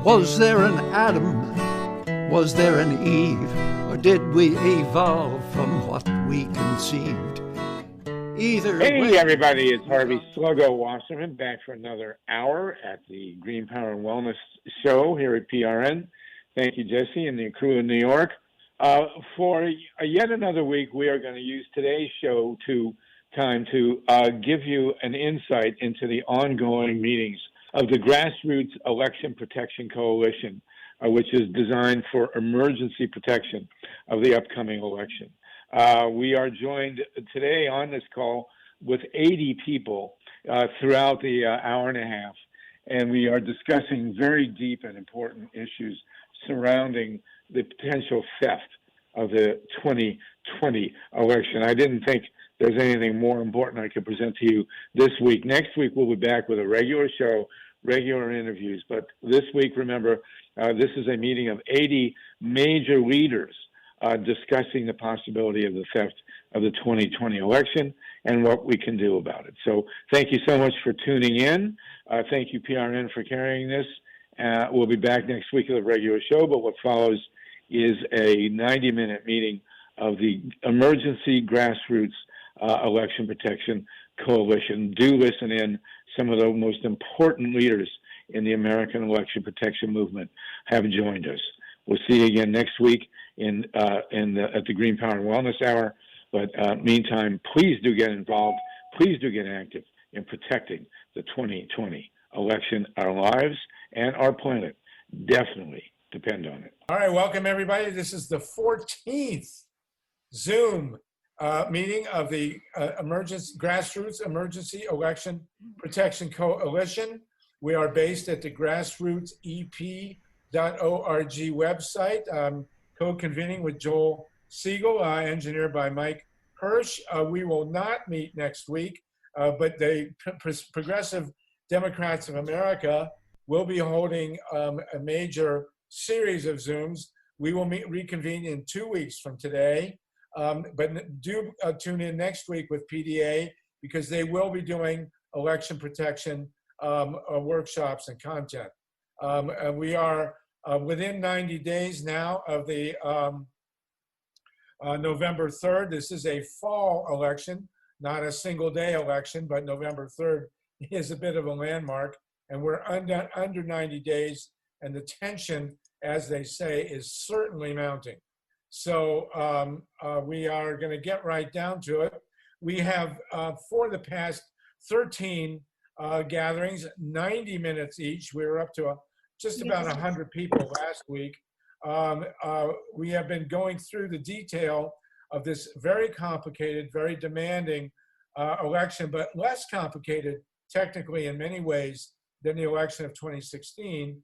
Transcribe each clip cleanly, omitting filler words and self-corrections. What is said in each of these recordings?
Was there an Adam? Was there an Eve? Or did we evolve from what we conceived? Either Hey, way, everybody, it's Harvey Sluggo Wasserman back for another hour at the Green Power and Wellness Show here at PRN. Thank you, Jesse, and the crew in New York. For yet another week, we are going to use today's show to give you an insight into the ongoing meetings of the Grassroots Election Protection Coalition, which is designed for emergency protection of the upcoming election. We are joined today on this call with 80 people throughout the hour and a half, and we are discussing very deep and important issues surrounding the potential theft of the 2020 election. I didn't think there's anything more important I could present to you this week. Next week, we'll be back with a regular show, regular interviews. But this week, remember, this is a meeting of 80 major leaders discussing the possibility of the theft of the 2020 election and what we can do about it. So thank you so much for tuning in. Thank you, PRN, for carrying this. We'll be back next week with a regular show, but what follows is a 90-minute meeting of the Emergency Grassroots Election Protection Coalition. Do listen in. Some of the most important leaders in the American election protection movement have joined us. We'll see you again next week at the Green Power and Wellness Hour. But meantime, please do get involved. Please do get active in protecting the 2020 election. Our lives and our planet definitely depend on it. All right, welcome everybody. This is the 14th Zoom meeting of the Grassroots Emergency Election Protection Coalition. We are based at the GRASSROOTSEP.org website, co-convening with Joel Segal, engineered by Mike Hirsch. We will not meet next week, but the Progressive Democrats of America will be holding a major series of Zooms. We will reconvene in 2 weeks from today, but do tune in next week with PDA because they will be doing election protection workshops and content. And we are within 90 days now of the November 3rd. This is a fall election, not a single day election, but November 3rd is a bit of a landmark. And we're under 90 days, and the tension, as they say, is certainly mounting. So we are going to get right down to it. We have, for the past 13 gatherings, 90 minutes each. We were up to just about 100 people last week. We have been going through the detail of this very complicated, very demanding election, but less complicated technically in many ways than the election of 2016,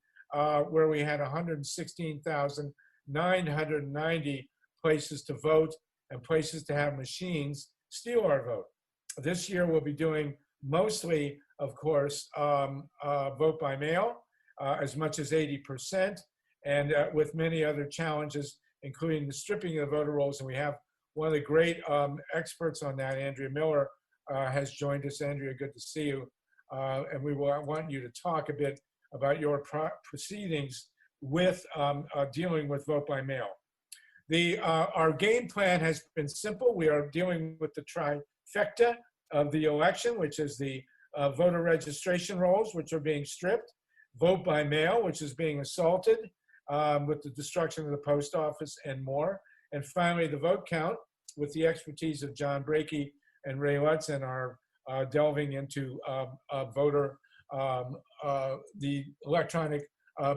where we had 116,990 places to vote and places to have machines steal our vote. This year we'll be doing mostly, of course, vote by mail, as much as 80%, and with many other challenges, including the stripping of the voter rolls. And we have one of the great experts on that, Andrea Miller, has joined us. Andrea, good to see you. And we want you to talk a bit about your proceedings with dealing with vote by mail. Our game plan has been simple. We are dealing with the trifecta of the election, which is the voter registration rolls, which are being stripped, vote by mail, which is being assaulted with the destruction of the post office and more, and finally the vote count with the expertise of John BRAKEY and Ray Lutz, and are delving into the electronic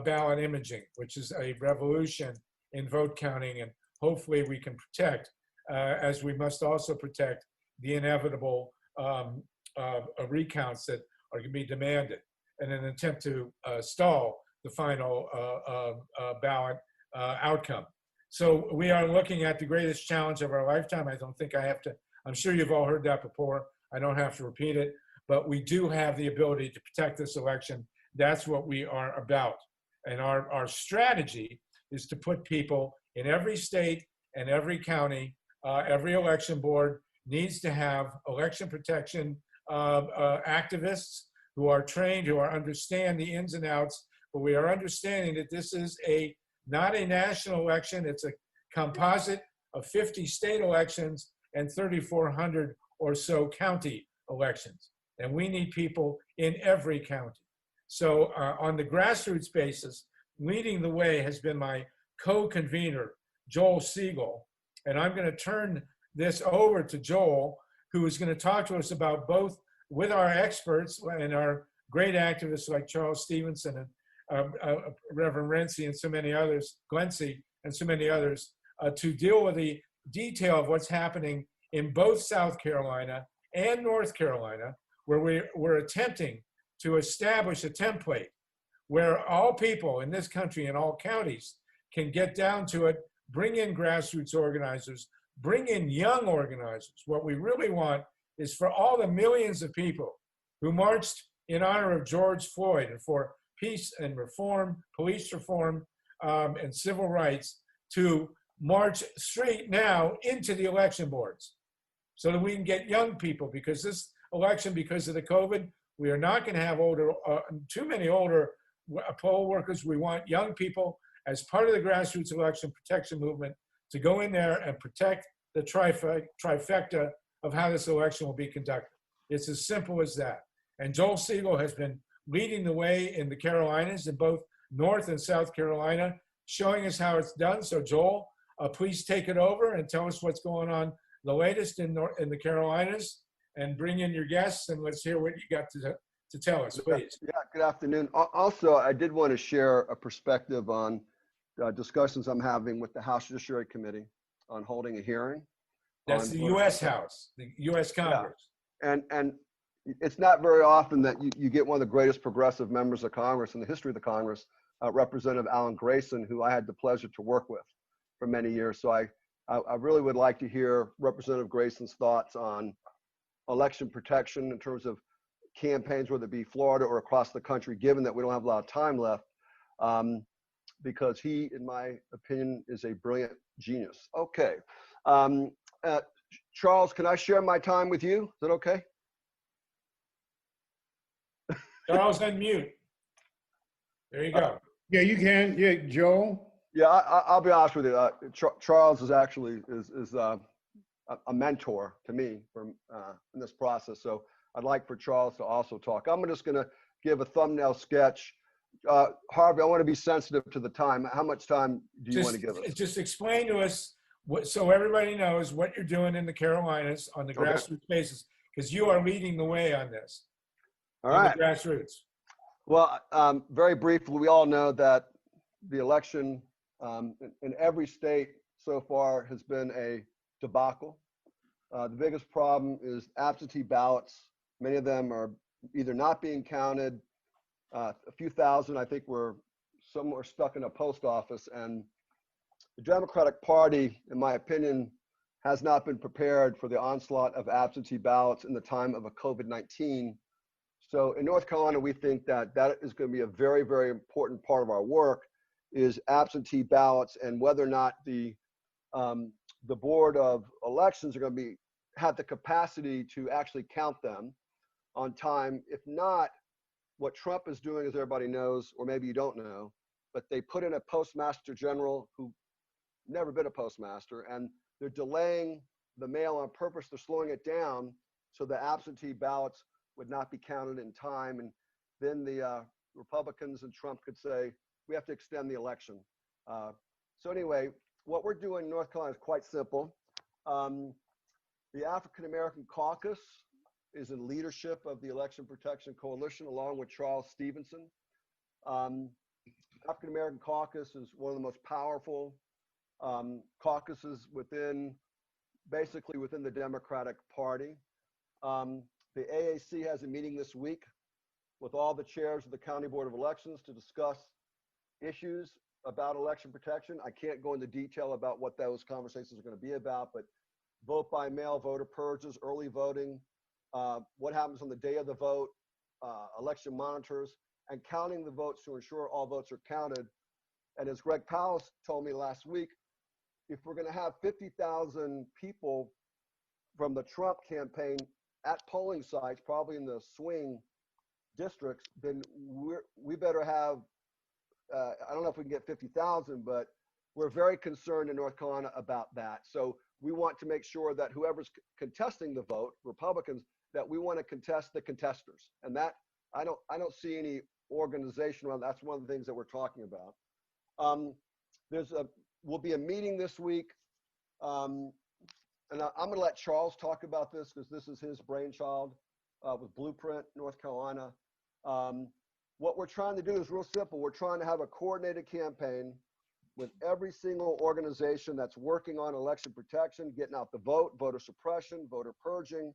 ballot imaging, which is a revolution in vote counting, and hopefully we can protect, as we must also protect the inevitable recounts that are going to be demanded in an attempt to stall the final ballot outcome. So we are looking at the greatest challenge of our lifetime. I don't think I have to, I'm sure you've all heard that before. I don't have to repeat it, but we do have the ability to protect this election. That's what we are about. And our strategy is to put people in every state and every county, every election board needs to have election protection activists who are trained, who understand the ins and outs but we are understanding that this is not a national election. It's a composite of 50 state elections and 3,400 or so county elections. And we need people in every county. So on the grassroots basis, leading the way has been my co-convener, Joel Segal. And I'm going to turn this over to Joel, who is going to talk to us about both with our experts and our great activists like Charles Stephenson and Reverend Renzi and so many others, GLENCIE and so many others, to deal with the detail of what's happening in both South Carolina and North Carolina, where we're attempting to establish a template where all people in this country and all counties can get down to it, bring in grassroots organizers, bring in young organizers. What we really want is for all the millions of people who marched in honor of George Floyd and for peace and reform, police reform, and civil rights to march straight now into the election boards so that we can get young people, because this election, because of the COVID, we are not going to have too many older poll workers. We want young people as part of the grassroots election protection movement to go in there and protect the trifecta of how this election will be conducted. It's as simple as that. And Joel Segal has been leading the way in the Carolinas, in both North and South Carolina, showing us how it's done. So Joel, please take it over and tell us what's going on, the latest in the Carolinas, and bring in your guests, and let's hear what you got to tell us, please. Yeah, good afternoon. Also, I did want to share a perspective on discussions I'm having with the House Judiciary Committee on holding a hearing. That's the U.S. House, the U.S. Congress. Yeah. And it's not very often that you get one of the greatest progressive members of Congress in the history of the Congress, Representative Alan Grayson, who I had the pleasure to work with for many years. So I really would like to hear Representative Grayson's thoughts on election protection in terms of campaigns, whether it be Florida or across the country, given that we don't have a lot of time left, because he, in my opinion, is a brilliant genius. Okay. Charles, can I share my time with you? Is that okay? Charles, unmute. There you go. Yeah, you can. Yeah, Joel. Yeah, I'll be honest with you. Charles is actually a mentor to me in this process. So I'd like for Charles to also talk. I'm just going to give a thumbnail sketch. Harvey, I want to be sensitive to the time. How much time do you want to give us? Just explain to us, so everybody knows what you're doing in the Carolinas on the grassroots basis, because you are leading the way on this. All right. The grassroots. Well, very briefly, we all know that the election in every state so far has been a debacle. The biggest problem is absentee ballots. Many of them are either not being counted. A few thousand, I think, some were stuck in a post office. And the Democratic Party, in my opinion, has not been prepared for the onslaught of absentee ballots in the time of a COVID-19. So in North Carolina, we think that is going to be a very, very important part of our work, is absentee ballots, and whether or not the Board of Elections are going to have the capacity to actually count them on time. If not, what Trump is doing, as everybody knows, or maybe you don't know, but they put in a postmaster general who never been a postmaster, and they're delaying the mail on purpose. They're slowing it down so the absentee ballots would not be counted in time. And then the Republicans and Trump could say, we have to extend the election. So anyway, what we're doing in North Carolina is quite simple. The African American Caucus is in leadership of the Election Protection Coalition, along with Charles Stephenson. African American Caucus is one of the most powerful caucuses basically within the Democratic Party. The AAC has a meeting this week with all the chairs of the County Board of Elections to discuss issues about election protection. I can't go into detail about what those conversations are going to be about, but vote by mail, voter purges, early voting, what happens on the day of the vote, election monitors, and counting the votes to ensure all votes are counted. And as Greg Powell told me last week, if we're going to have 50,000 people from the Trump campaign at polling sites, probably in the swing districts, then we better have I don't know if we can get 50,000, but we're very concerned in North Carolina about that. So we want to make sure that whoever's contesting the vote, Republicans, that we want to contest the contesters. And that, I don't see any organization around. That's one of the things that we're talking about. Will be a meeting this week. And I'm going to let Charles talk about this because this is his brainchild with Blueprint, North Carolina. What we're trying to do is real simple. We're trying to have a coordinated campaign with every single organization that's working on election protection, getting out the vote, voter suppression, voter purging,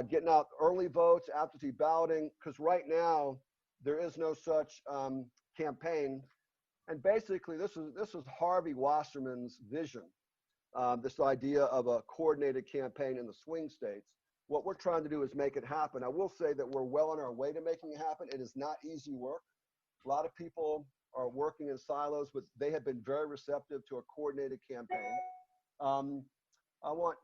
getting out early votes, absentee balloting, because right now there is no such campaign. And basically, this is Harvey Wasserman's vision, this idea of a coordinated campaign in the swing states. What we're trying to do is make it happen. I will say that we're well on our way to making it happen. It is not easy work. A lot of people are working in silos, but they have been very receptive to a coordinated campaign. I want,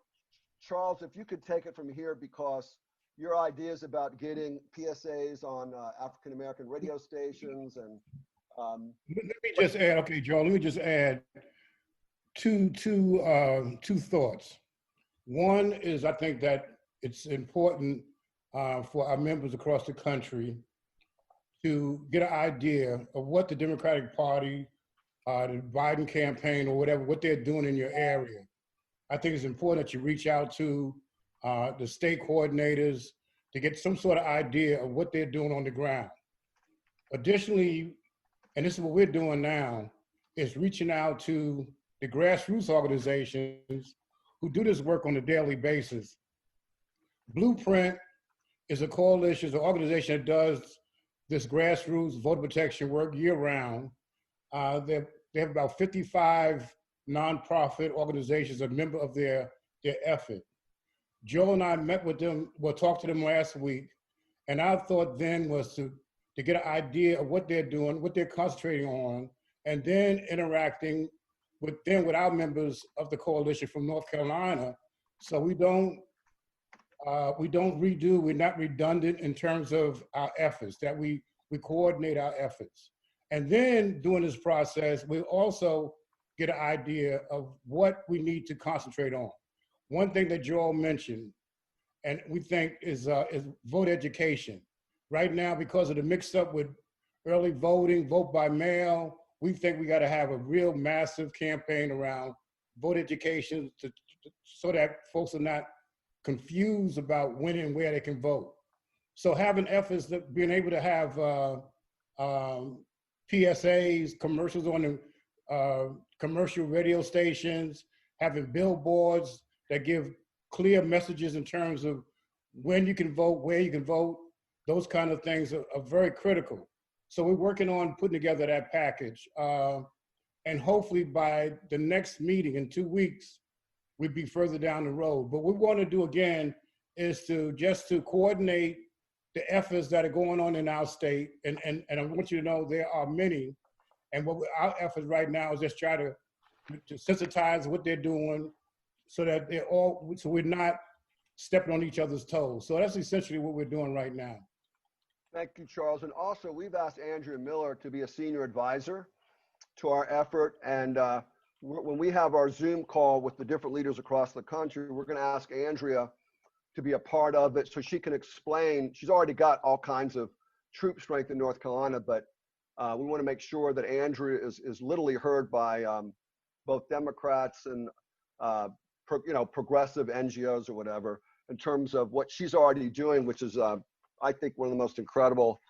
Charles, if you could take it from here, because your ideas about getting PSAs on African-American radio stations and let me just add, okay, Joel, let me just add two thoughts. One is I think that it's important for our members across the country to get an idea of what the Democratic Party, the Biden campaign or whatever, what they're doing in your area. I think it's important that you reach out to the state coordinators to get some sort of idea of what they're doing on the ground. Additionally, and this is what we're doing now, is reaching out to the grassroots organizations who do this work on a daily basis. Blueprint is a coalition, is an organization that does this grassroots voter protection work year-round. They have about 55 nonprofit organizations a member of their effort. Joe and I met with them, talked to them last week, and our thought then was to get an idea of what they're doing, what they're concentrating on, and then interacting with our members of the coalition from North Carolina, so we don't redo, we're not redundant in terms of our efforts, that we coordinate our efforts. And then during this process, we also get an idea of what we need to concentrate on. One thing that Joel mentioned, and we think is vote education. Right now, because of the mix up with early voting, vote by mail, we think we got to have a real massive campaign around vote education so that folks are not confused about when and where they can vote. So having efforts that being able to have PSAs, commercials on the commercial radio stations, having billboards that give clear messages in terms of when you can vote, where you can vote, those kind of things are very critical. So we're working on putting together that package. And hopefully by the next meeting in 2 weeks, we'd be further down the road. But what we want to do again is to coordinate the efforts that are going on in our state. And I want you to know there are many. And our efforts right now is just try to sensitize what they're doing so that so we're not stepping on each other's toes. So that's essentially what we're doing right now. Thank you, Charles. And also, we've asked Andrea Miller to be a senior advisor to our effort. And when we have our Zoom call with the different leaders across the country, we're going to ask Andrea to be a part of it so she can explain. She's already got all kinds of troop strength in North Carolina, but we want to make sure that Andrea is literally heard by both Democrats and progressive NGOs or whatever in terms of what she's already doing, which is I think one of the most incredible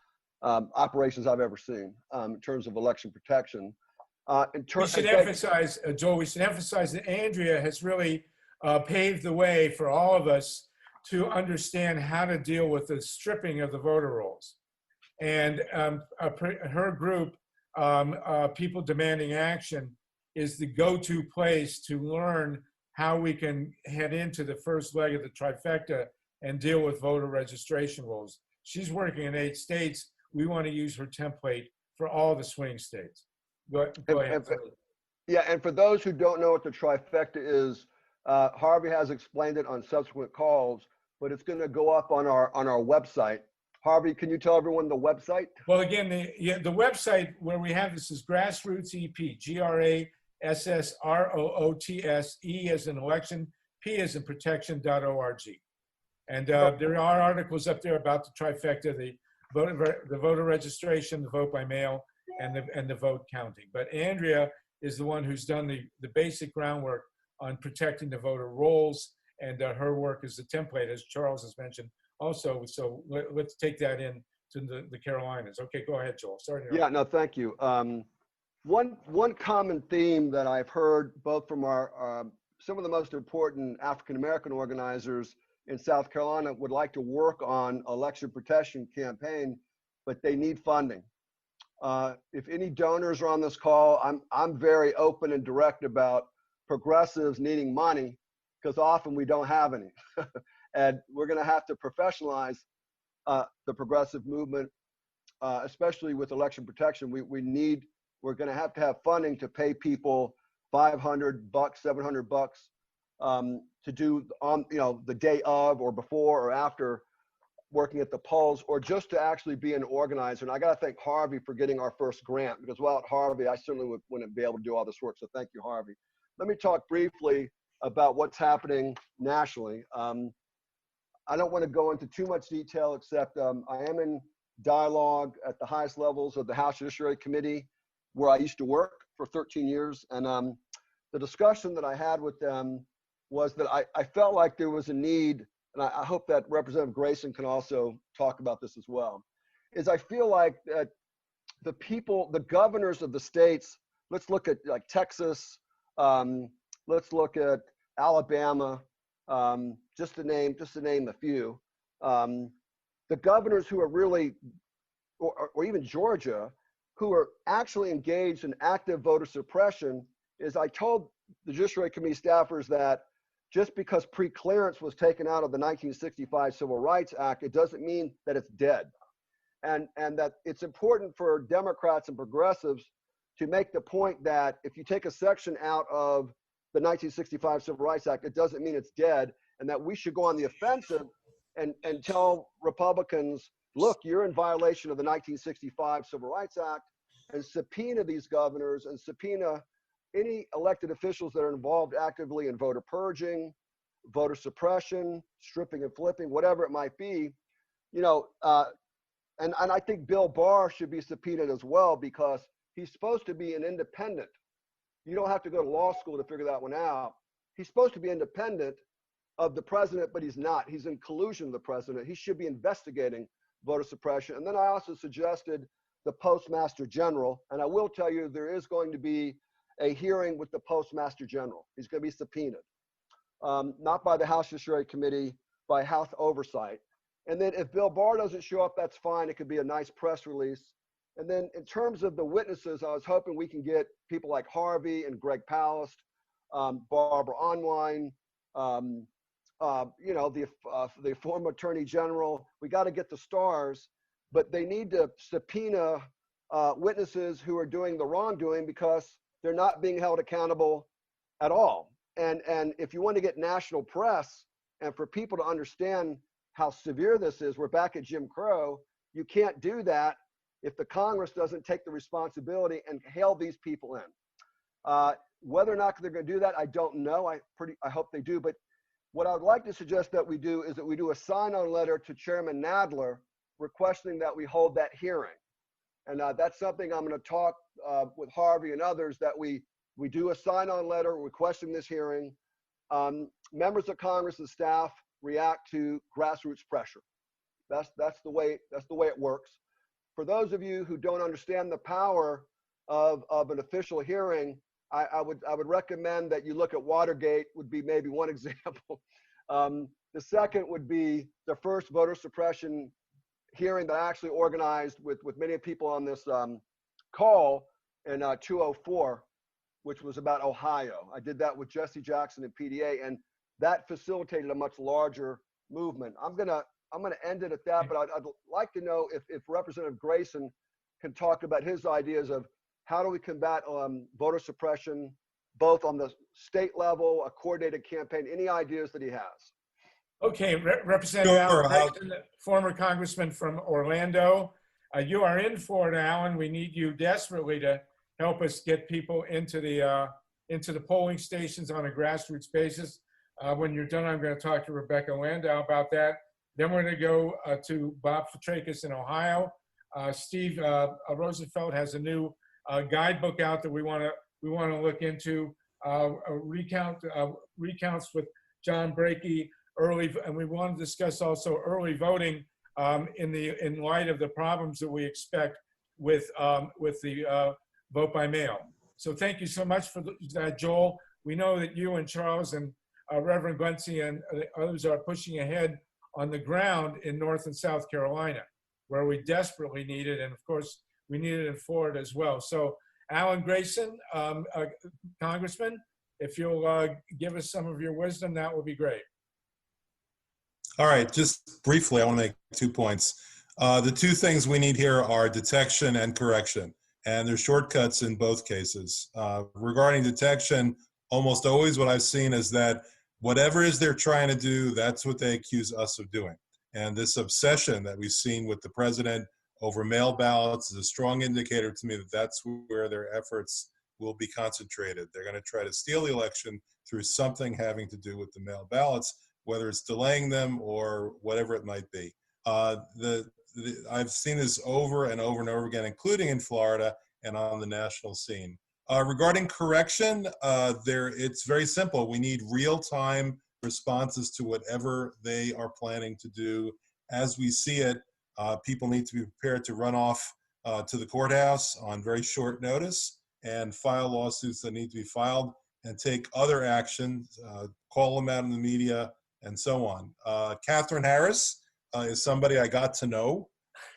operations I've ever seen in terms of election protection. We should emphasize, Joel, we should emphasize that Andrea has really paved the way for all of us to understand how to deal with the stripping of the voter rolls. And her group, People Demanding Action, is the go-to place to learn how we can head into the first leg of the trifecta and deal with voter registration rules. She's working in 8 states. We want to use her template for all the swing states. Go ahead. Yeah, and for those who don't know what the trifecta is, Harvey has explained it on subsequent calls, but it's going to go up on our website Harvey, can you tell everyone the website? Well, again, the website where we have this is Grassroots EP, GRASSROOTS, E as in election, P as in protection.org. And there are articles up there about the trifecta, the voter registration, the vote by mail, and the vote counting. But Andrea is the one who's done the basic groundwork on protecting the voter rolls, and her work is the template, as Charles has mentioned also. So let's take that in to the Carolinas. Okay, go ahead, Joel. Sorry. Yeah, no, thank you. One common theme that I've heard both from our some of the most important African-American organizers in South Carolina would like to work on election protection campaign, but they need funding. If any donors are on this call, I'm very open and direct about progressives needing money, because often we don't have any. And we're going to have to professionalize the progressive movement, especially with election protection. We're going to have funding to pay people $500, $700 to do on, the day of or before or after working at the polls, or just to actually be an organizer. And I got to thank Harvey for getting our first grant, because without Harvey, I certainly wouldn't be able to do all this work. So thank you, Harvey. Let me talk briefly about what's happening nationally. I don't want to go into too much detail, except I am in dialogue at the highest levels of the House Judiciary Committee, where I used to work for 13 years. And the discussion that I had with them was that I felt like there was a need, and I hope that Representative Grayson can also talk about this as well, is I feel like that the governors of the states, let's look at like Texas, let's look at Alabama, just to name a few, the governors who are really, or even Georgia, who are actually engaged in active voter suppression, is I told the Judiciary Committee staffers that just because pre-clearance was taken out of the 1965 Civil Rights Act, it doesn't mean that it's dead. And that it's important for Democrats and progressives to make the point that if you take a section out of the 1965 Civil Rights Act, it doesn't mean it's dead, and that we should go on the offensive and tell Republicans, look, you're in violation of the 1965 Civil Rights Act, and subpoena these governors and subpoena any elected officials that are involved actively in voter purging, voter suppression, stripping and flipping, whatever it might be, and I think Bill Barr should be subpoenaed as well, because he's supposed to be an independent. You don't have to go to law school to figure that one out. He's supposed to be independent of the president, but he's not. He's in collusion with the president. He should be investigating voter suppression. And then I also suggested the Postmaster General, and I will tell you there is going to be a hearing with the Postmaster General. He's going to be subpoenaed, not by the House Judiciary Committee, by House Oversight. And then if Bill Barr doesn't show up, that's fine. It could be a nice press release. And then in terms of the witnesses, I was hoping we can get people like Harvey and Greg Palast, Barbara Onwine, the former Attorney General. We got to get the stars, but they need to subpoena witnesses who are doing the wrongdoing, because they're not being held accountable at all. And if you want to get national press and for people to understand how severe this is, we're back at Jim Crow. You can't do that if the Congress doesn't take the responsibility and hail these people in. Whether or not they're going to do that, I don't know. I hope they do. But what I would like to suggest that we do is that we do a sign-on letter to Chairman Nadler requesting that we hold that hearing. And that's something I'm going to talk with Harvey and others, that we do a sign-on letter requesting this hearing. Members of Congress and staff react to grassroots pressure. That's the way it works. For those of you who don't understand the power of an official hearing, I would recommend that you look at Watergate, would be maybe one example. The second would be the first voter suppression hearing that I actually organized with many people on this call in 2004, which was about Ohio. I did that with Jesse Jackson and PDA, and that facilitated a much larger movement. I'm gonna end it at that, but I'd like to know if Representative Grayson can talk about his ideas of how do we combat voter suppression, both on the state level, a coordinated campaign, any ideas that he has. Okay, Representative Sure. Alan Grayson, former congressman from Orlando. You are in Florida, Alan. We need you desperately to help us get people into the polling stations on a grassroots basis. When you're done, I'm going to talk to Rebecca Landau about that. Then we're going to go to Bob Petrakis in Ohio. Steve Rosenfeld has a new guidebook out that we want to look into. Recounts with John BRAKEY early, and we want to discuss also early voting in light of the problems that we expect with the vote by mail. So thank you so much for that, Joel. We know that you and Charles and Reverend GLENCIE and others are pushing ahead on the ground in North and South Carolina, where we desperately need it, and of course we need it in Florida as well. So Alan Grayson, Congressman, if you'll give us some of your wisdom, that would be great. All right, just briefly, I want to make 2 points. The two things we need here are detection and correction, and there's shortcuts in both cases. Regarding detection, almost always what I've seen is that whatever it is they're trying to do, that's what they accuse us of doing. And this obsession that we've seen with the president over mail ballots is a strong indicator to me that that's where their efforts will be concentrated. They're going to try to steal the election through something having to do with the mail ballots, whether it's delaying them or whatever it might be. I've seen this over and over and over again, including in Florida and on the national scene. Regarding correction, it's very simple. We need real-time responses to whatever they are planning to do. As we see it, people need to be prepared to run off to the courthouse on very short notice and file lawsuits that need to be filed and take other actions, call them out in the media, and so on. Catherine Harris is somebody I got to know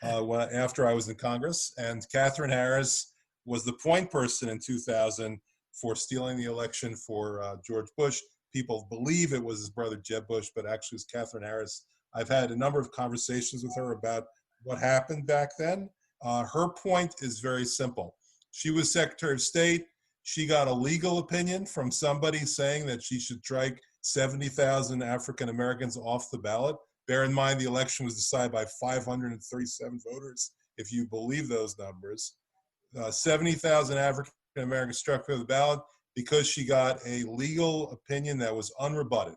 after I was in Congress, and Catherine Harris was the point person in 2000 for stealing the election for George Bush. People believe it was his brother Jeb Bush, but actually it was Catherine Harris. I've had a number of conversations with her about what happened back then. Her point is very simple. She was Secretary of State. She got a legal opinion from somebody saying that she should strike 70,000 African Americans off the ballot. Bear in mind, the election was decided by 537 voters, if you believe those numbers. 70,000 African Americans struck for the ballot because she got a legal opinion that was unrebutted.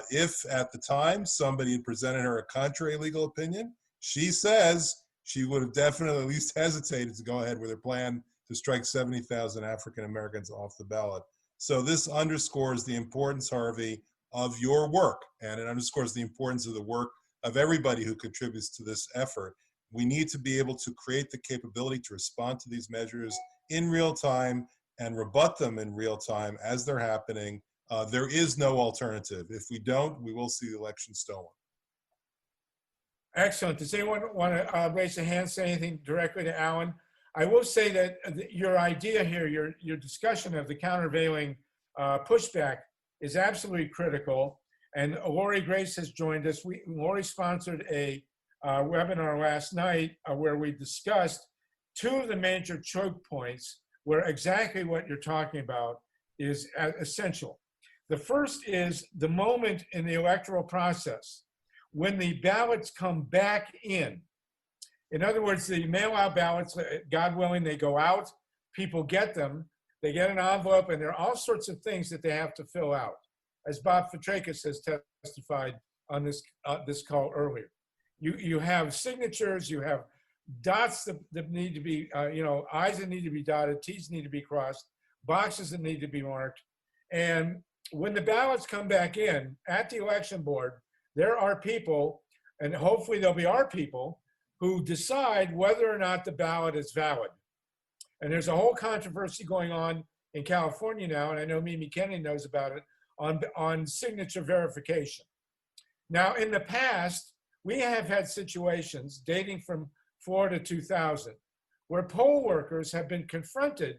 If at the time somebody had presented her a contrary legal opinion, she says she would have definitely at least hesitated to go ahead with her plan to strike 70,000 African Americans off the ballot. So this underscores the importance, Harvey, of your work, and it underscores the importance of the work of everybody who contributes to this effort. We need to be able to create the capability to respond to these measures in real time and rebut them in real time as they're happening. There is no alternative. If we don't, we will see the election stolen. Excellent. Does anyone want to raise a hand, say anything directly to Alan? I will say that your idea here, your discussion of the countervailing pushback is absolutely critical. And Lori Grace has joined us. Lori sponsored a webinar last night where we discussed two of the major choke points where exactly what you're talking about is essential. The first is the moment in the electoral process when the ballots come back in. In other words, the mail-out ballots, God willing, they go out, people get them, they get an envelope, and there are all sorts of things that they have to fill out, as Bob Petrakis has testified on this call earlier. You have signatures, you have dots that need to be, I's that need to be dotted, T's need to be crossed, boxes that need to be marked. And when the ballots come back in at the election board, there are people, and hopefully there'll be our people, who decide whether or not the ballot is valid. And there's a whole controversy going on in California now, and I know Mimi Kennedy knows about it, on signature verification. Now, in the past, we have had situations dating from Florida 2000, where poll workers have been confronted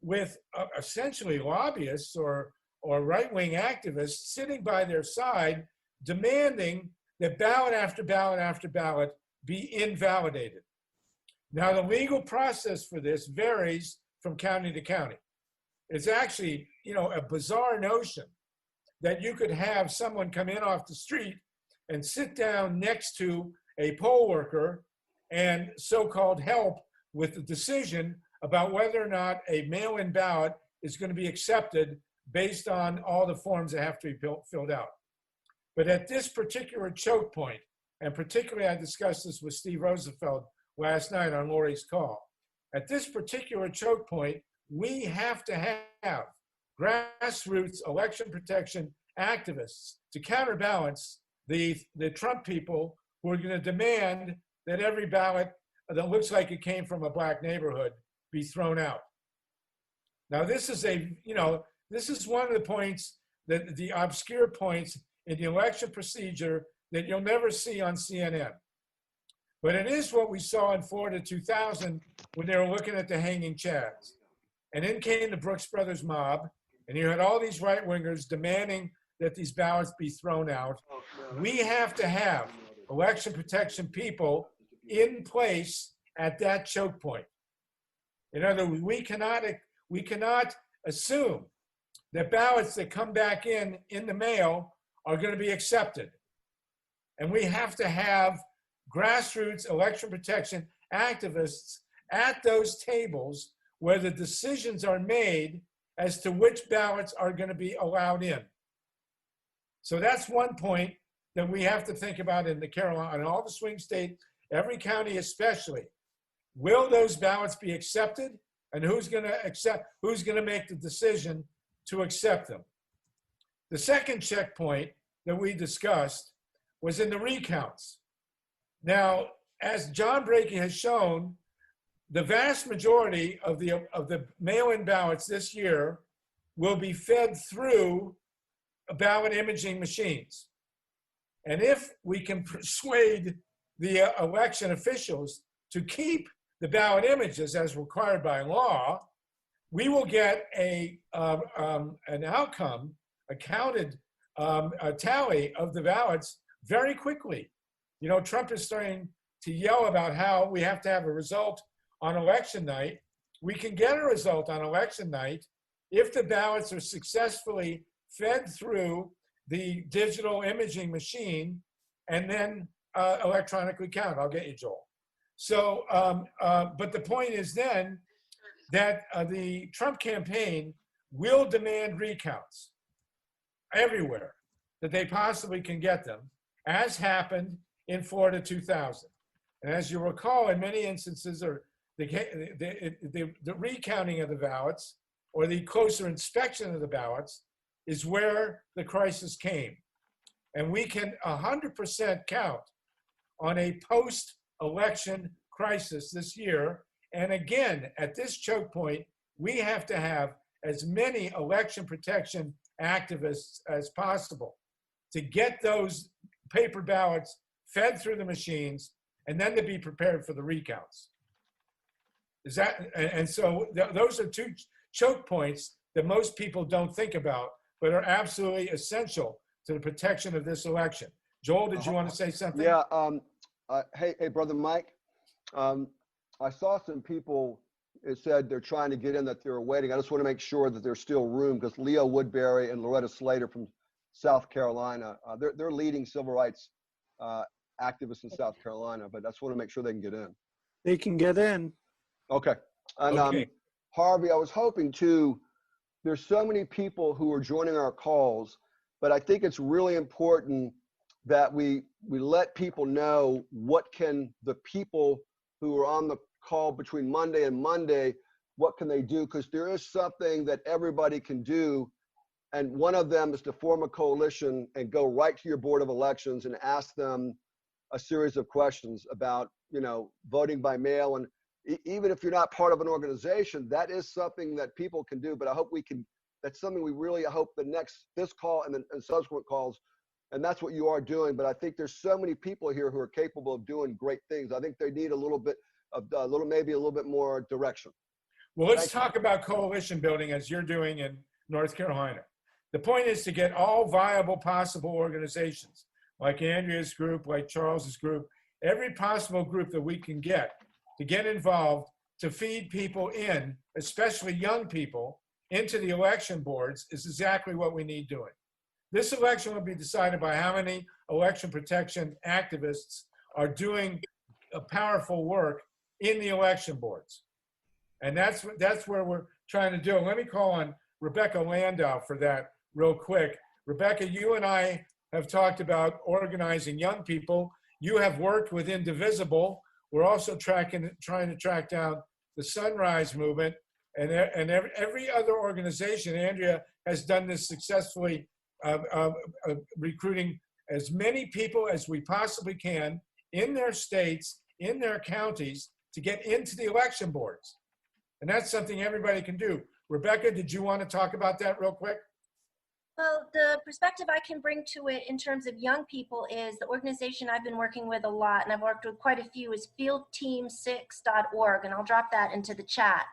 with essentially lobbyists or right-wing activists sitting by their side demanding that ballot after ballot after ballot be invalidated. Now, the legal process for this varies from county to county. It's actually, a bizarre notion that you could have someone come in off the street and sit down next to a poll worker and so-called help with the decision about whether or not a mail-in ballot is going to be accepted based on all the forms that have to be filled out. But at this particular choke point, and particularly I discussed this with Steve Rosenfeld last night on Lori's call, at this particular choke point, we have to have grassroots election protection activists to counterbalance the Trump people who are going to demand that every ballot that looks like it came from a black neighborhood be thrown out. Now, this is this is one of the points, that the obscure points in the election procedure that you'll never see on CNN. But it is what we saw in Florida 2000 when they were looking at the hanging chads. And in came the Brooks Brothers mob, and you had all these right-wingers demanding that these ballots be thrown out. We have to have election protection people in place at that choke point. In other words, we cannot assume that ballots that come back in the mail are going to be accepted. And we have to have grassroots election protection activists at those tables where the decisions are made as to which ballots are going to be allowed in. So that's one point that we have to think about in the Carolina, in all the swing states, every county especially. Will those ballots be accepted? And who's going to make the decision to accept them? The second checkpoint that we discussed was in the recounts. Now, as John BRAKEY has shown, the vast majority of the mail-in ballots this year will be fed through ballot imaging machines. And if we can persuade the election officials to keep the ballot images as required by law, we will get an outcome, a tally of the ballots very quickly. You know, Trump is starting to yell about how we have to have a result on election night. We can get a result on election night if the ballots are successfully fed through the digital imaging machine and then electronically counted. I'll get you, Joel. So, but the point is then that the Trump campaign will demand recounts everywhere that they possibly can get them, as happened in Florida 2000. And as you recall, in many instances, or the recounting of the ballots or the closer inspection of the ballots is where the crisis came. And we can 100% count on a post-election crisis this year. And again, at this choke point, we have to have as many election protection activists as possible to get those paper ballots fed through the machines and then to be prepared for the recounts. Is that, and so those are two choke points that most people don't think about, but are absolutely essential to the protection of this election. Joel, did you want to say something? Yeah. Hey, brother Mike. I saw some people. It said they're trying to get in, that they're waiting. I just want to make sure that there's still room, because Leo Woodbury and Loretta Slater from South Carolina, they're leading civil rights activists in South Carolina. But I just want to make sure they can get in. They can get in. Okay. And Okay. Harvey, I was hoping to. There's so many people who are joining our calls, but I think it's really important that we let people know what can the people who are on the call between Monday and Monday, what can they do? Because there is something that everybody can do. And one of them is to form a coalition and go right to your Board of Elections and ask them a series of questions about, voting by mail. And even if you're not part of an organization, that is something that people can do. But I hope that's something we really, I hope this call and subsequent calls, and that's what you are doing. But I think there's so many people here who are capable of doing great things. I think they need a little bit more direction. Well, let's talk about coalition building as you're doing in North Carolina. The point is to get all viable possible organizations, like Andrea's group, like Charles's group, every possible group that we can get to get involved, to feed people in, especially young people, into the election boards is exactly what we need doing. This election will be decided by how many election protection activists are doing a powerful work in the election boards. And that's where we're trying to do. Let me call on Rebecca Landau for that real quick. Rebecca, you and I have talked about organizing young people. You have worked with Indivisible. We're also trying to track down the Sunrise Movement and every other organization. Andrea has done this successfully, recruiting as many people as we possibly can in their states, in their counties, to get into the election boards. And that's something everybody can do. Rebecca, did you want to talk about that real quick? Well, the perspective I can bring to it in terms of young people is the organization I've been working with a lot, and I've worked with quite a few, is fieldteam6.org, and I'll drop that into the chat.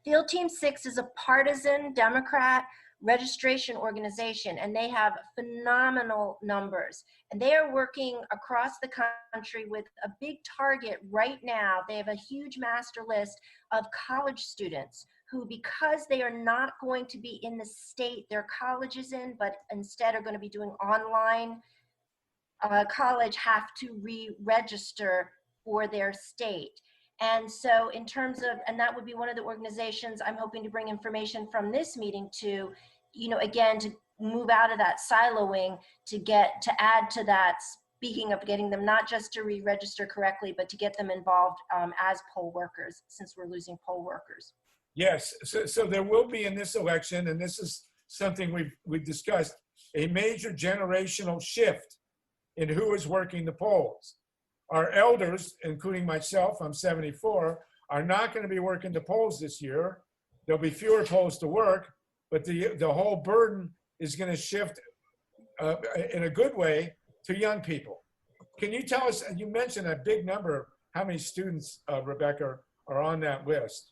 Field Team 6 is a partisan Democrat registration organization, and they have phenomenal numbers. And they are working across the country with a big target right now. They have a huge master list of college students who, because they are not going to be in the state their college is in, but instead are going to be doing online college, have to re-register for their state. And so in terms of, and that would be one of the organizations I'm hoping to bring information from this meeting to, you know, again, to move out of that siloing, to add to that, speaking of getting them not just to re-register correctly, but to get them involved as poll workers, since we're losing poll workers. Yes, so there will be in this election, and this is something we've discussed, a major generational shift in who is working the polls. Our elders, including myself, I'm 74, are not going to be working the polls this year. There'll be fewer polls to work, but the whole burden is going to shift in a good way to young people. Can you tell us, you mentioned a big number, how many students, Rebecca, are on that list?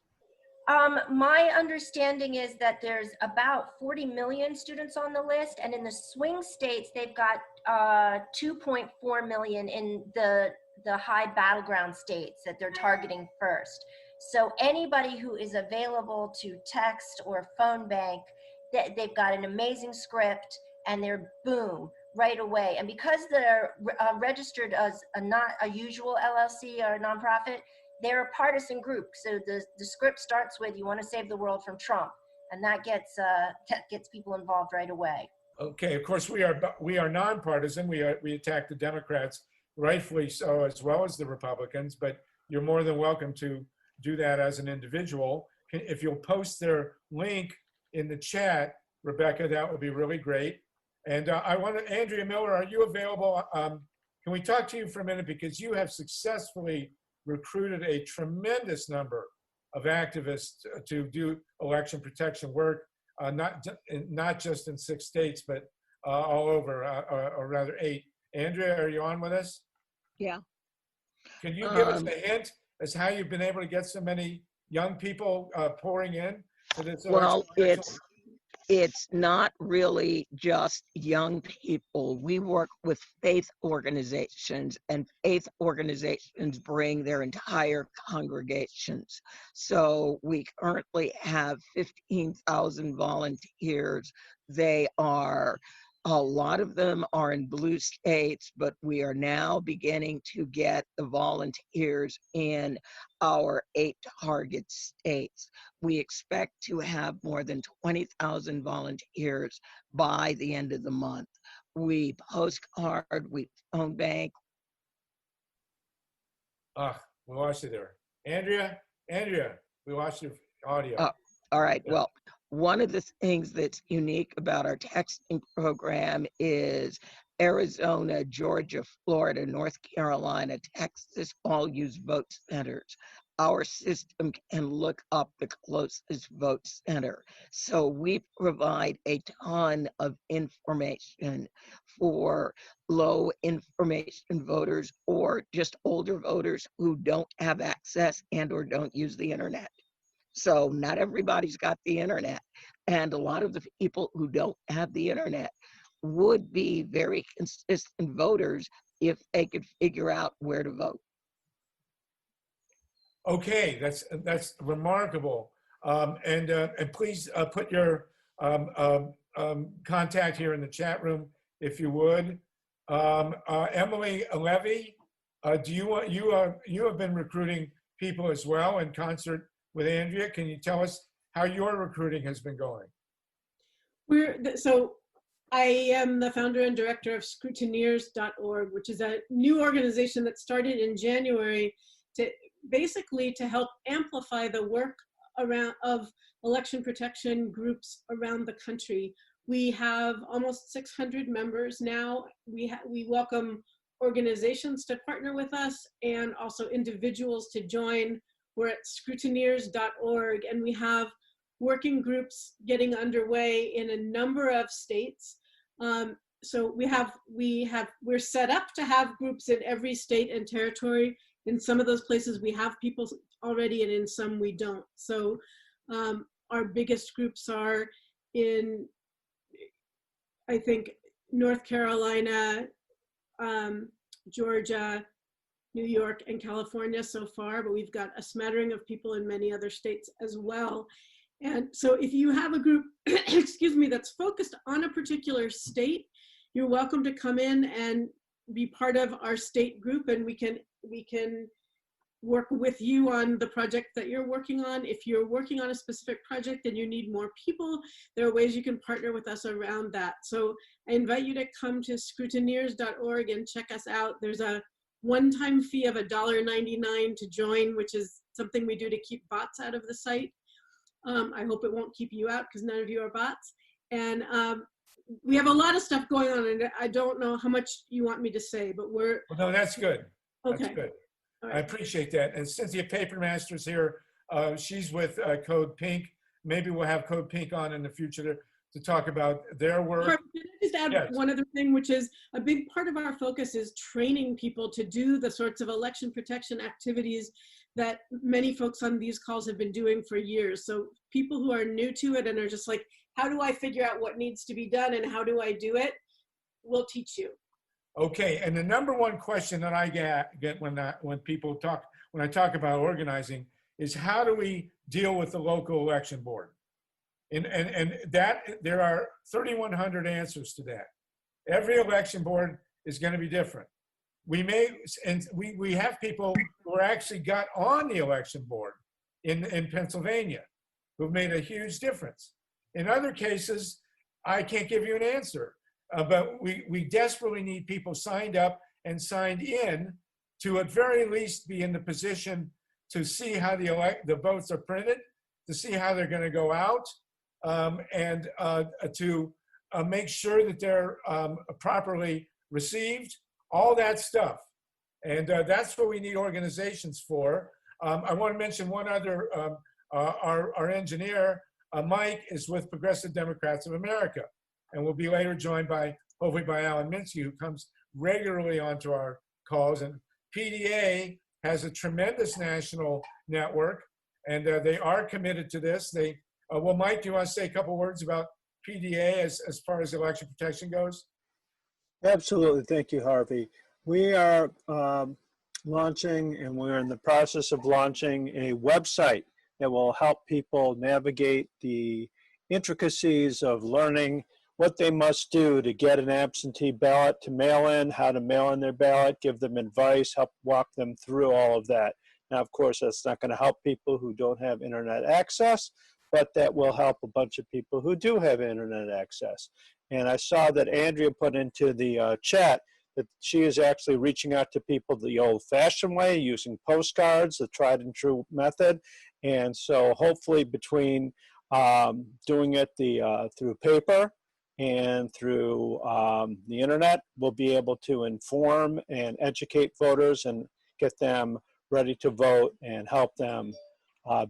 My understanding is that there's about 40 million students on the list, and in the swing states, they've got 2.4 million in the high battleground states that they're targeting first. So anybody who is available to text or phone bank, they've got an amazing script, and they're boom, right away. And because they're registered as not a usual LLC or a nonprofit, they're a partisan group. So the script starts with, you want to save the world from Trump. And that gets people involved right away. Okay, of course, we are nonpartisan. We attack the Democrats, rightfully so, as well as the Republicans, but you're more than welcome to do that as an individual. If you'll post their link in the chat, Rebecca, that would be really great. And I want to, Andrea Miller, are you available? Can we talk to you for a minute, because you have successfully recruited a tremendous number of activists to do election protection work, not just in 6 states, but all over, or rather 8. Andrea, are you on with us? Yeah. Can you give us a hint as how you've been able to get so many young people pouring in to this election? Well, it's not really just young people. We work with faith organizations, and faith organizations bring their entire congregations. So we currently have 15,000 volunteers. A lot of them are in blue states, but we are now beginning to get the volunteers in our 8 target states. We expect to have more than 20,000 volunteers by the end of the month. We postcard, we phone bank. We lost you there. Andrea, we lost your audio. All right, well, one of the things that's unique about our texting program is Arizona, Georgia, Florida, North Carolina, Texas all use vote centers. Our system can look up the closest vote center. So we provide a ton of information for low information voters or just older voters who don't have access and or don't use the internet. So not everybody's got the internet. And a lot of the people who don't have the internet would be very consistent voters if they could figure out where to vote. Okay, that's remarkable. And please put your contact here in the chat room if you would. Emily Levy, you have been recruiting people as well in concert with Andrea. Can you tell us how your recruiting has been going? So I am the founder and director of scrutineers.With, which is a new organization that started in January to basically to help amplify the work of election protection groups around the country. We have almost 600 members now. We welcome organizations to partner with us and also individuals to join. We're at scrutineers.With, and we have working groups getting underway in a number of states. So we're set up to have groups in every state and territory. In some of those places we have people already, and in some we don't. So our biggest groups are in, I think, North Carolina, Georgia, New York, and California so far, but we've got a smattering of people in many other states as well. And so if you have a group, excuse me, that's focused on a particular state, you're welcome to come in and be part of our state group, and we can work with you on the project that you're working on. If you're working on a specific project and you need more people, there are ways you can partner with us around that. So I invite you to come to scrutineers.With and check us out. There's a one-time fee of $1.99 to join, which is something we do to keep bots out of the site. I hope it won't keep you out because none of you are bots. And we have a lot of stuff going on, and I don't know how much you want me to say, but we're— Well, no, that's good. Okay. That's good. Right. I appreciate that. And Cynthia Papermaster's here. She's with Code Pink. Maybe we'll have Code Pink on in the future to talk about their work. Can I just add one other thing, which is a big part of our focus is training people to do the sorts of election protection activities that many folks on these calls have been doing for years. So people who are new to it and are just like, how do I figure out what needs to be done and how do I do it? We'll teach you. Okay, and the number one question that I get when I talk about organizing is, how do we deal with the local election board? And that there are 3,100 answers to that. Every election board is going to be different. We have people who are actually got on the election board in Pennsylvania who've made a huge difference. In other cases, I can't give you an answer. But we desperately need people signed up and signed in to at very least be in the position to see how the votes are printed, to see how they're going to go out, and to make sure that they're properly received, all that stuff. And that's what we need organizations for. I want to mention one other, our engineer, Mike, is with Progressive Democrats of America, and will be later joined hopefully by Alan Minsky, who comes regularly onto our calls. And PDA has a tremendous national network, and they are committed to this. Well, Mike, do you want to say a couple words about PDA as far as election protection goes? Absolutely. Thank you, Harvey. We are launching, and we're in the process of launching, a website that will help people navigate the intricacies of learning what they must do to get an absentee ballot, to mail in, how to mail in their ballot, give them advice, help walk them through all of that. Now, of course, that's not going to help people who don't have internet access, but that will help a bunch of people who do have internet access. And I saw that Andrea put into the chat that she is actually reaching out to people the old-fashioned way, using postcards, the tried and true method. And so hopefully between doing it through paper and through the internet, we'll be able to inform and educate voters and get them ready to vote and help them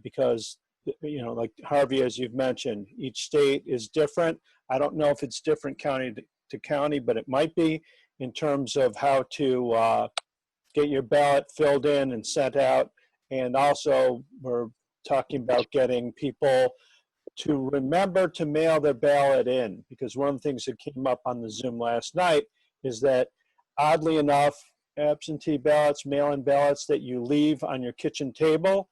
because, you know, like Harvey, as you've mentioned, each state is different. I don't know if it's different county to county, but it might be in terms of how to get your ballot filled in and sent out. And also we're talking about getting people to remember to mail their ballot in, because one of the things that came up on the Zoom last night is that, oddly enough, absentee ballots, mail-in ballots that you leave on your kitchen table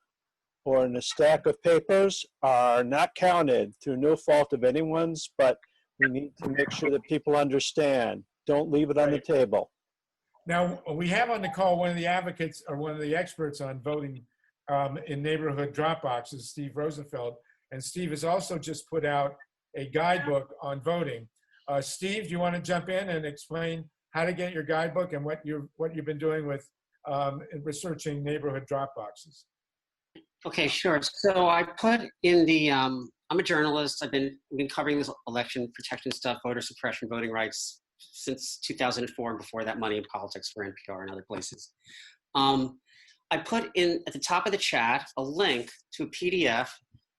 or in a stack of papers are not counted through no fault of anyone's, but we need to make sure that people understand Don't leave it on the table. Now, we have on the call one of the advocates or one of the experts on voting in neighborhood drop boxes, Steve Rosenfeld. And Steve has also just put out a guidebook on voting. Steve, do you want to jump in and explain how to get your guidebook and what you've been doing with researching neighborhood drop boxes? Okay, sure. So I put in the, I'm a journalist. I've been covering this election protection stuff, voter suppression, voting rights since 2004, and before that, Money in Politics for NPR and other places. I put in at the top of the chat a link to a PDF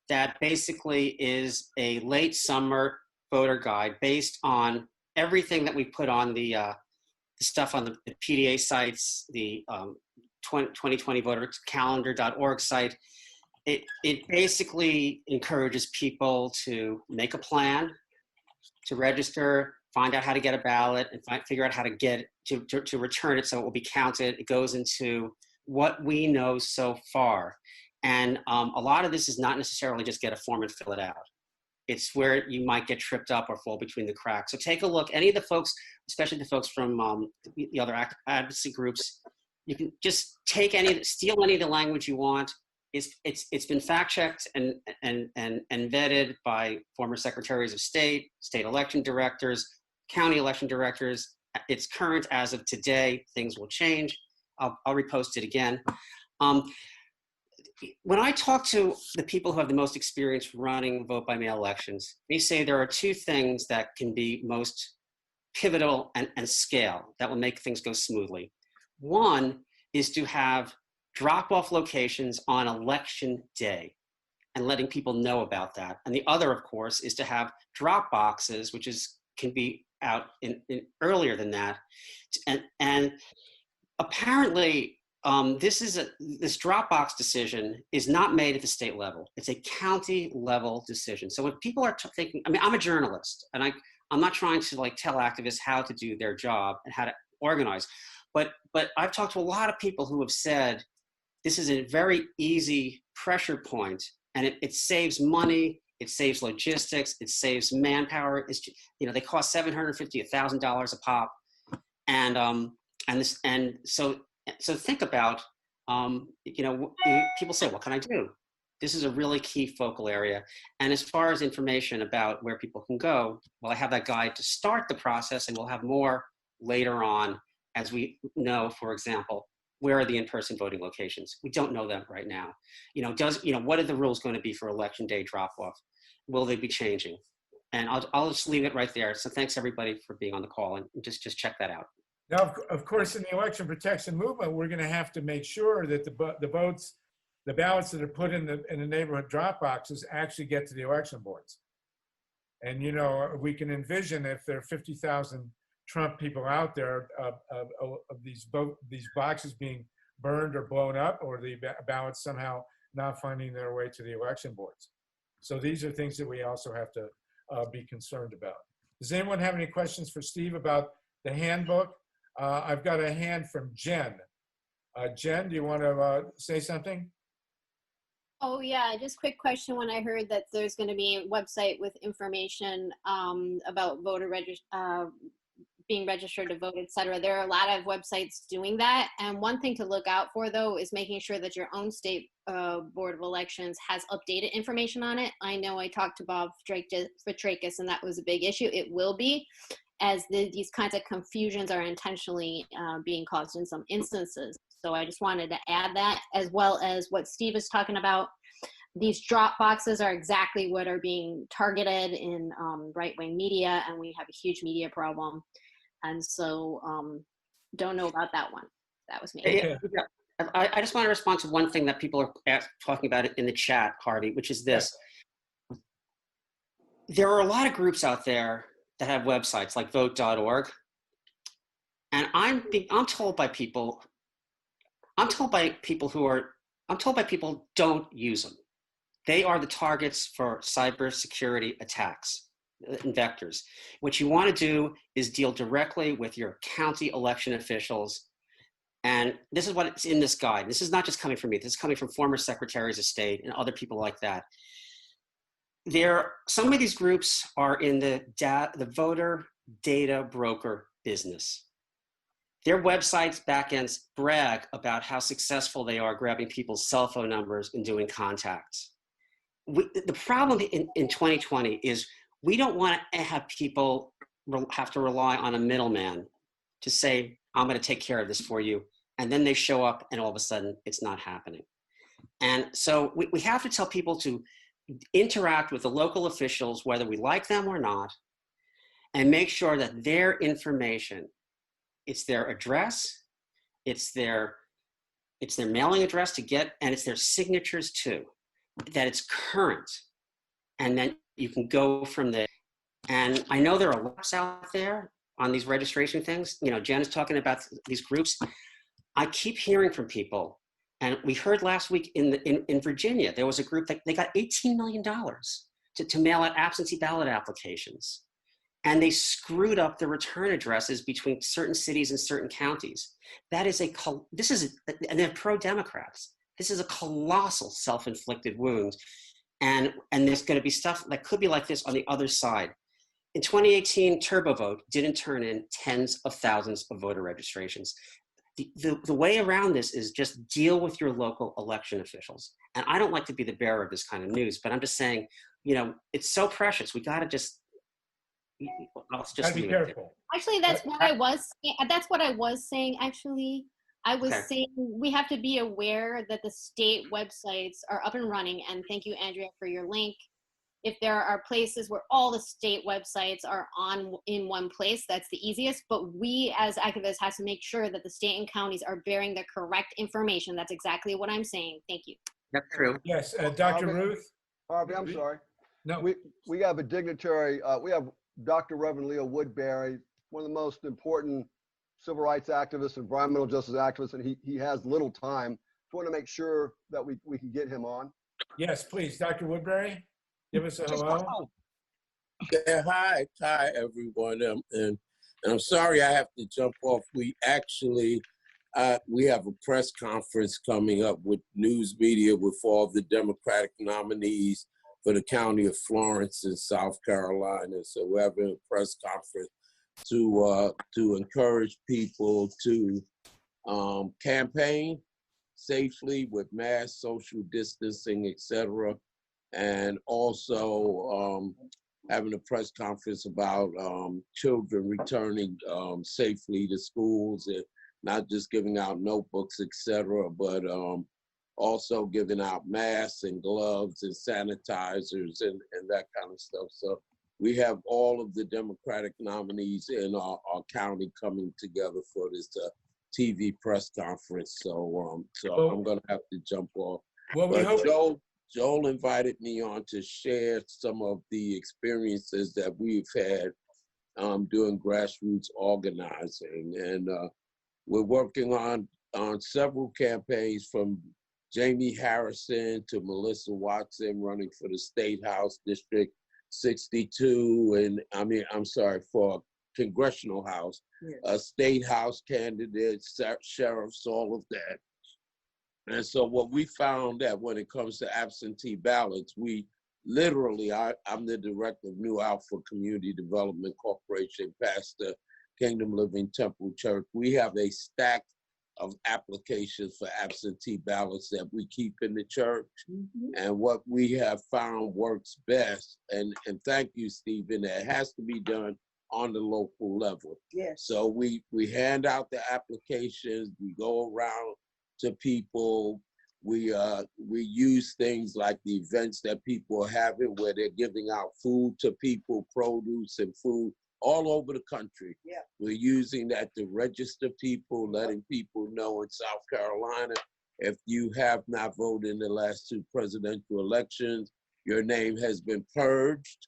that basically is a late summer voter guide based on everything that we put on the stuff on the PDA sites, the 2020 voter calendar.org site. It basically encourages people to make a plan, to register, find out how to get a ballot, and figure out how to get to return it so it will be counted. It goes into what we know so far. And a lot of this is not necessarily just get a form and fill it out. It's where you might get tripped up or fall between the cracks. So take a look. Any of the folks, especially the folks from the other advocacy groups, you can just steal any of the language you want. It's been fact checked and vetted by former secretaries of state election directors, county election directors. It's current as of today. Things will change. I'll repost it again. When I talk to the people who have the most experience running vote-by-mail elections, they say there are two things that can be most pivotal and scale that will make things go smoothly. One is to have drop-off locations on election day and letting people know about that. And the other, of course, is to have drop boxes, which can be out in earlier than that. And apparently, this Dropbox decision is not made at the state level. It's a county level decision. So when people are thinking, I mean, I'm a journalist, and I'm not trying to tell activists how to do their job and how to organize, but I've talked to a lot of people who have said this is a very easy pressure point, and it saves money, it saves logistics, it saves manpower. It's, they cost $750, $1,000 a pop, and so think about, people say, what can I do? This is a really key focal area. And as far as information about where people can go, well, I have that guide to start the process, and we'll have more later on as we know, for example, where are the in-person voting locations? We don't know them right now. What are the rules going to be for election day drop-off? Will they be changing? And I'll just leave it right there. So thanks everybody for being on the call, and just check that out. Now, of course, in the election protection movement, we're going to have to make sure that the ballots that are put in the neighborhood drop boxes actually get to the election boards. And we can envision if there are 50,000 Trump people out there of these boxes being burned or blown up, or the ballots somehow not finding their way to the election boards. So these are things that we also have to be concerned about. Does anyone have any questions for Steve about the handbook? I've got a hand from Jen. Jen, do you want to say something? Oh yeah, just quick question. When I heard that there's going to be a website with information about voter being registered to vote, etc. There are a lot of websites doing that. And one thing to look out for, though, is making sure that your own state Board of Elections has updated information on it. I know I talked to Bob Fitrakis, and that was a big issue. It will be, as these kinds of confusions are intentionally being caused in some instances. So I just wanted to add that, as well as what Steve is talking about. These drop boxes are exactly what are being targeted in right-wing media, and we have a huge media problem. And so don't know about that one. That was me. Yeah. I just want to respond to one thing that people are talking about in the chat, Harvey, which is this. There are a lot of groups out there that have websites like vote.org. And I'm told by people don't use them. They are the targets for cybersecurity attacks and vectors. What you want to do is deal directly with your county election officials. And this is what is in this guide. This is not just coming from me. This is coming from former secretaries of state and other people like that. Some of these groups are in the voter data broker business. Their websites, backends brag about how successful they are grabbing people's cell phone numbers and doing contacts. The problem in 2020 is we don't want to have people have to rely on a middleman to say, I'm going to take care of this for you. And then they show up and all of a sudden it's not happening. And so we have to tell people to interact with the local officials, whether we like them or not, and make sure that their information, it's their address, it's their mailing address to get, and it's their signatures too, that it's current. And then you can go from there. And I know there are lots out there on these registration things. You know, Jen is talking about these groups. I keep hearing from people, and we heard last week in Virginia, there was a group that they got $18 million to mail out absentee ballot applications. And they screwed up the return addresses between certain cities and certain counties. That is and they're pro-Democrats. This is a colossal self-inflicted wound. And there's going to be stuff that could be like this on the other side. In 2018, TurboVote didn't turn in tens of thousands of voter registrations. The way around this is just deal with your local election officials. And I don't like to be the bearer of this kind of news, but I'm just saying, you know, it's so precious. We got to just be careful. Actually, that's what I was saying. That's what I was saying, actually. I was saying we have to be aware that the state websites are up and running. And thank you, Andrea, for your link. If there are places where all the state websites are in one place, that's the easiest. But we as activists have to make sure that the state and counties are bearing the correct information. That's exactly what I'm saying. Thank you. That's true. Yes, Dr. Ruth? Harvey, I'm sorry. No. We have a dignitary, we have Dr. Reverend Leo Woodbury, one of the most important civil rights activists, environmental justice activists, and he has little time. So I want to make sure that we can get him on. Yes, please. Dr. Woodbury, give us a hello. Yeah, hi everyone. And I'm sorry I have to jump off. We actually, we have a press conference coming up with news media with all the Democratic nominees for the county of Florence in South Carolina. So we're having a press conference to encourage people to campaign safely with mass social distancing, etc. And also having a press conference about children returning safely to schools, and not just giving out notebooks, etc., but also giving out masks and gloves and sanitizers and that kind of stuff. So we have all of the Democratic nominees in our county coming together for this TV press conference. So I'm going to have to jump off. Well, we hope Joel invited me on to share some of the experiences that we've had doing grassroots organizing. And we're working on several campaigns, from Jamie Harrison to Melissa Watson running for the State House District 62, and for Congressional House, State House candidates, sheriffs, all of that. And so what we found that when it comes to absentee ballots, we literally, I'm the director of New Alpha Community Development Corporation, pastor, Kingdom Living Temple Church. We have a stack of applications for absentee ballots that we keep in the church. And what we have found works best, and thank you, Stephen, it has to be done on the local level. Yes. So we hand out the applications, we go around to people, we use things like the events that people are having where they're giving out food to people, produce and food all over the country. Yeah. We're using that to register people, letting people know in South Carolina, if you have not voted in the last 2 presidential elections, your name has been purged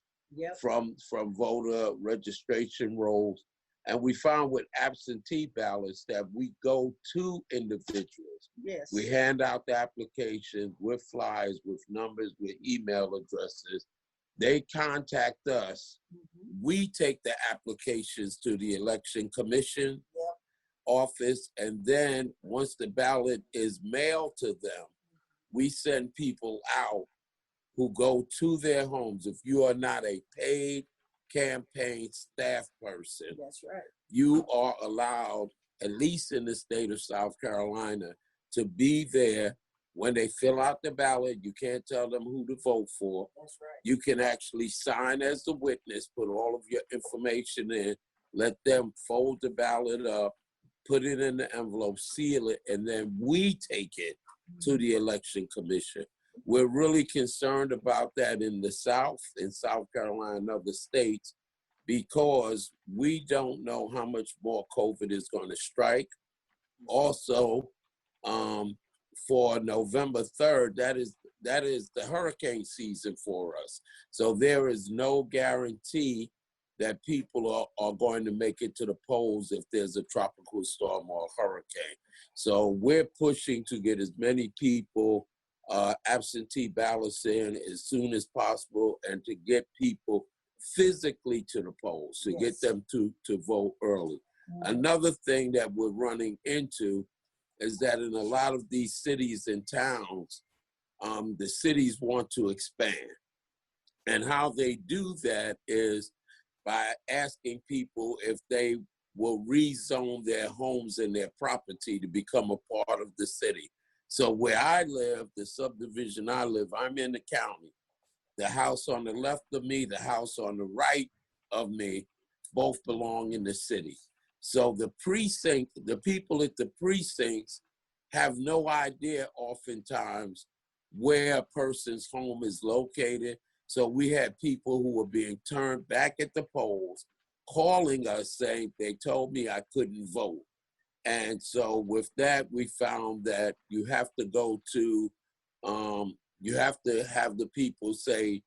from voter registration rolls. And we found with absentee ballots that we go to individuals. Yes. We hand out the applications with flyers, with numbers, with email addresses. They contact us. We take the applications to the Election Commission office, and then once the ballot is mailed to them, we send people out who go to their homes. If you are not a paid campaign staff person. That's right. You are allowed, at least in the state of South Carolina, to be there when they fill out the ballot. You can't tell them who to vote for. That's right. You can actually sign as the witness, put all of your information in, let them fold the ballot up, put it in the envelope, seal it, and then we take it to the election commission. We're really concerned about that in the South, in South Carolina and other states, because we don't know how much more COVID is going to strike. Also, for November 3rd, that is the hurricane season for us. So there is no guarantee that people are going to make it to the polls if there's a tropical storm or a hurricane. So we're pushing to get as many people absentee ballots in as soon as possible, and to get people physically to the polls, to get them to vote early. Another thing that we're running into is that in a lot of these cities and towns, the cities want to expand. And how they do that is by asking people if they will rezone their homes and their property to become a part of the city. So where I live, the subdivision I live, I'm in the county. The house on the left of me, the house on the right of me, both belong in the city. So the precinct, the people at the precincts have no idea oftentimes where a person's home is located. So we had people who were being turned back at the polls, calling us saying they told me I couldn't vote. And so with that, we found that you have to go to, you have to have the people say,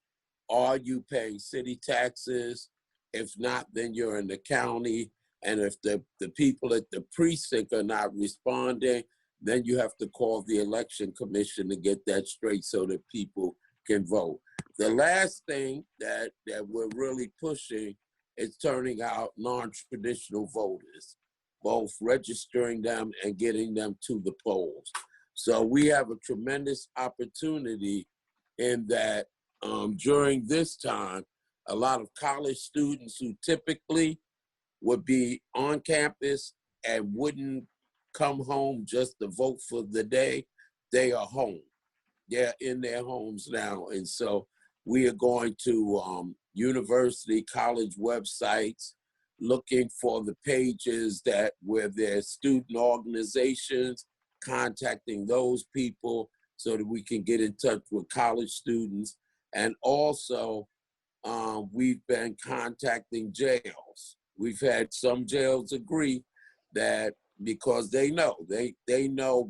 are you paying city taxes? If not, then you're in the county. And if the people at the precinct are not responding, then you have to call the election commission to get that straight so that people can vote. The last thing that we're really pushing is turning out non-traditional voters, both registering them and getting them to the polls. So we have a tremendous opportunity in that during this time, a lot of college students who typically would be on campus and wouldn't come home just to vote for the day, they are home. They're in their homes now. And so we are going to university, college websites, looking for the pages that where there's student organizations, contacting those people so that we can get in touch with college students. And also, we've been contacting jails. We've had some jails agree that because they know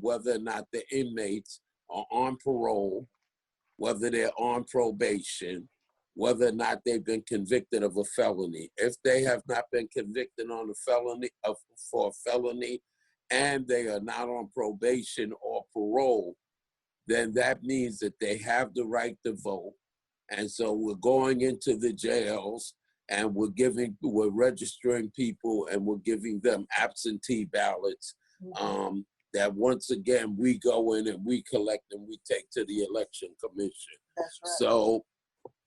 whether or not the inmates are on parole, whether they're on probation, whether or not they've been convicted of a felony. If they have not been convicted on a felony for a felony, and they are not on probation or parole, then that means that they have the right to vote. And so we're going into the jails and we're registering people and we're giving them absentee ballots that once again, we go in and we collect and we take to the election commission. That's right. So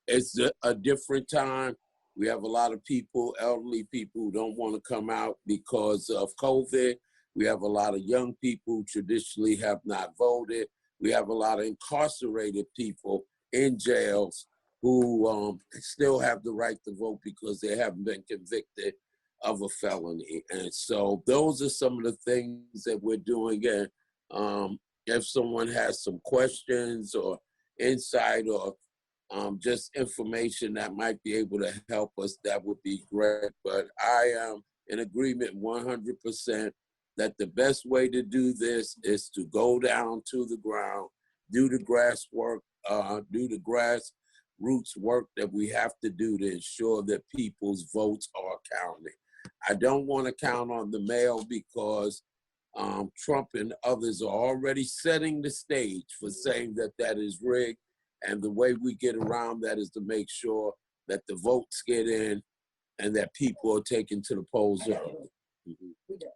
it's a different time. We have a lot of people, elderly people who don't want to come out because of COVID. We have a lot of young people who traditionally have not voted. We have a lot of incarcerated people in jails who still have the right to vote because they haven't been convicted of a felony. And so those are some of the things that we're doing. And if someone has some questions or insight or just information that might be able to help us, that would be great. But I am in agreement 100% that the best way to do this is to go down to the ground, do the grassroots work that we have to do to ensure that people's votes are counted. I don't want to count on the mail because Trump and others are already setting the stage for saying that that is rigged. And the way we get around that is to make sure that the votes get in and that people are taken to the polls early.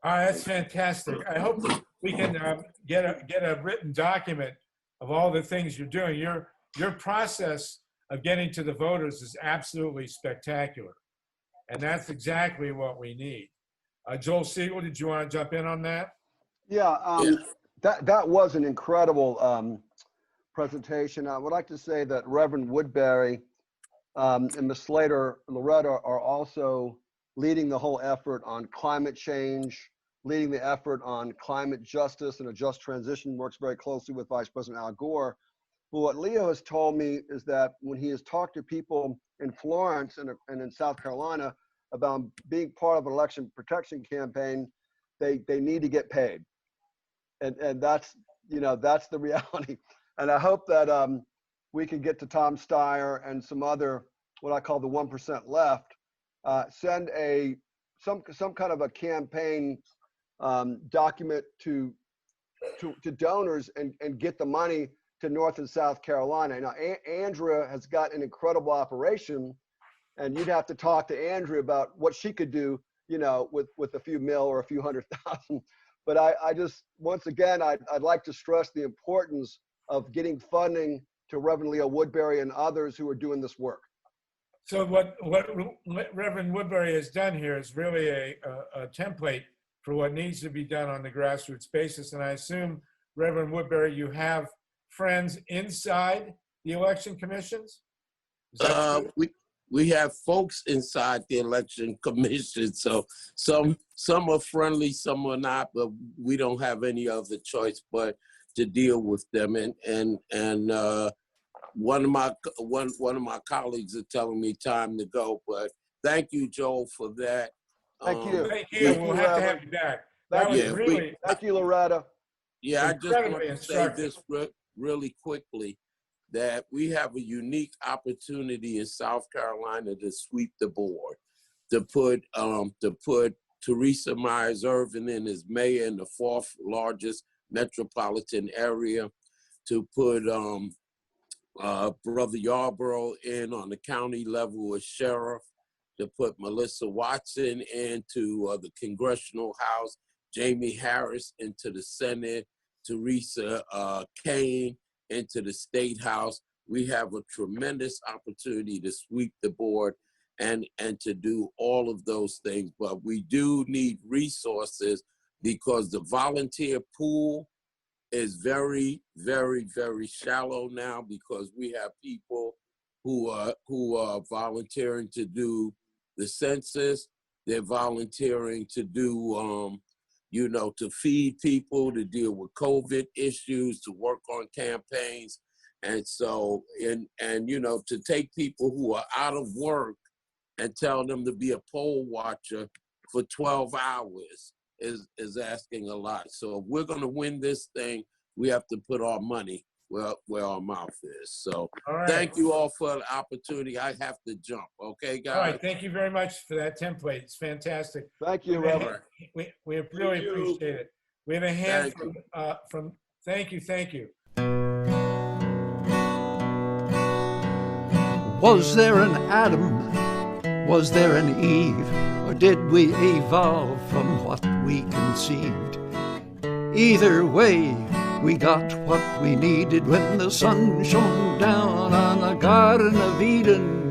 That's fantastic. I hope we can get a written document of all the things you're doing. Your process of getting to the voters is absolutely spectacular. And that's exactly what we need. Joel Segal, did you want to jump in on that? Yeah, that was an incredible presentation. I would like to say that Reverend Woodbury and Ms. Slater, Loretta are also leading the whole effort on climate change, leading the effort on climate justice and a just transition, works very closely with Vice President Al Gore. But what Leo has told me is that when he has talked to people in Florence and in South Carolina about being part of an election protection campaign, they need to get paid. And that's, that's the reality. And I hope that we can get to Tom Steyer and some other, what I call the 1% left, send some kind of a campaign document to donors and get the money to North and South Carolina. Now, Andrea has got an incredible operation, and you'd have to talk to Andrea about what she could do, with a few mil or a few $100,000. But I just, once again, I'd like to stress the importance of getting funding to Reverend Leo Woodbury and others who are doing this work. So what Reverend Woodbury has done here is really a template for what needs to be done on the grassroots basis. And I assume, Reverend Woodbury, you have friends inside the election commissions? We have folks inside the election commission, so some are friendly, some are not, but we don't have any other choice but to deal with them. And one of my colleagues are telling me time to go, but thank you, Joel, for that. Thank you. Thank you. We'll have to have you back. Thank you, Loretta. Yeah, I just want to say this really quickly, that we have a unique opportunity in South Carolina to sweep the board, to put Teresa Myers Irvin in as mayor in the 4th largest metropolitan area, to put Brother Yarborough in on the county level as sheriff, to put Melissa Watson into the congressional house, Jamie Harris into the Senate, Teresa Kane into the state house. We have a tremendous opportunity to sweep the board and to do all of those things. But we do need resources, because the volunteer pool is very, very, very shallow now, because we have people who are volunteering to do the census. They're volunteering to do to feed people, to deal with COVID issues, to work on campaigns. And so, to take people who are out of work and tell them to be a poll watcher for 12 hours is asking a lot. So if we're going to win this thing, we have to put our money where our mouth is. So thank you all for the opportunity. I have to jump. Okay, guys? All right. Thank you very much for that template. It's fantastic. Thank you, Reverend. We really appreciate it. We have a hand from thank you. Was there an Adam? Was there an Eve? Or did we evolve from what we conceived? Either way, we got what we needed when the sun shone down on the Garden of Eden.